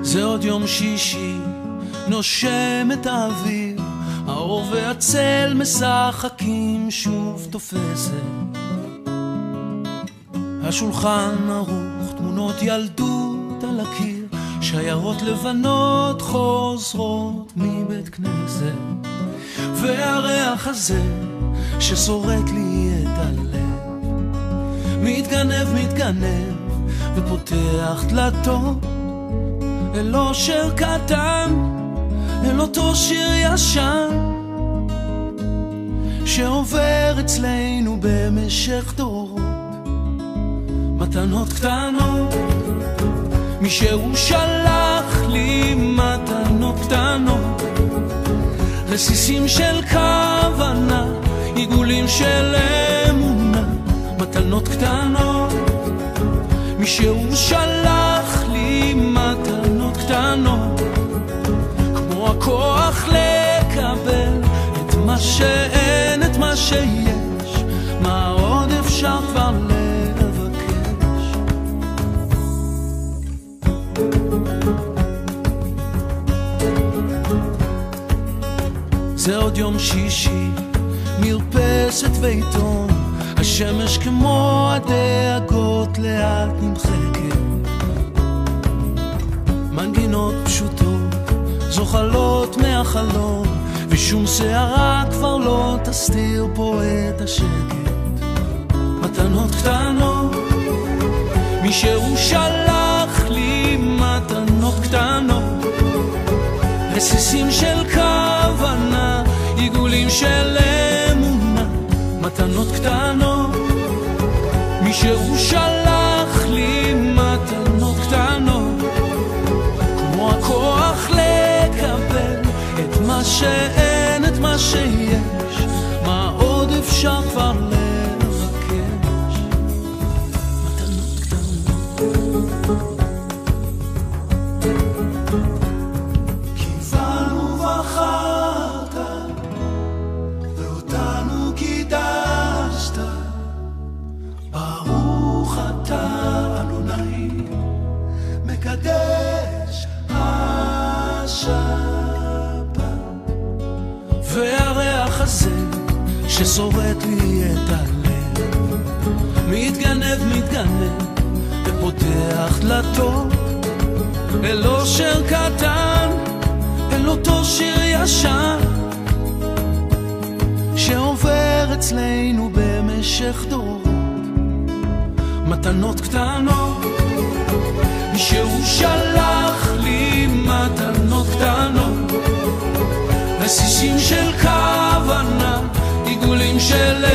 זה עוד יום שישי, נושם את האוויר, האור והצל משחקים שוב תופסת. השולחן ערוך, תמונות ילדות על הקיר, שיירות לבנות חוזרות מבית כנסת. והריח הזה ששורט לי את הלב, מתגנב ופותח דלתות אל אושר קטן, אל אותו שיר ישן שעובר אצלנו במשך דורות. מתנות קטנות, מי שהוא שלח לי מתנות קטנות, רסיסים של כוונה, עיגולים של אמונה. מתנות קטנות, מי שהוא שלח לי מתנות קטנות, כמו הכוח לקבל את מה שאין, את מה שיש, מה עוד אפשר כבר לבקש. זה עוד יום שישי, מרפסת ועיתון, השמש כמו הדאגות לאט נמחקת. מנגינות פשוטות זוחלות מהחלום, ושום שערה כבר לא תסתיר פה את השקט. מתנות קטנות, מי שהוא שלח לי מתנות קטנות, רסיסים של כוונה, עיגולים של אמונה. מתנות קטנות, מי שהוא שלח לי מתנות קטנות, כמו הכוח לקבל את מה שאין, את מה שיש, מה עוד אפשר כבר לבקש. מתנות קטנות, קיבלנו ובחרת ואותנו קידשת, ברוך אתה אדוני מקדש השבת. והריח הזה ששורט לי את הלב, מתגנב ופותח דלתות אל אושר קטן, אל אותו שיר ישן שעובר אצלנו במשך דורות. מתנות קטנות, מי שהוא שלח לי מתנות קטנות, רסיסים של כוונה, עיגולים של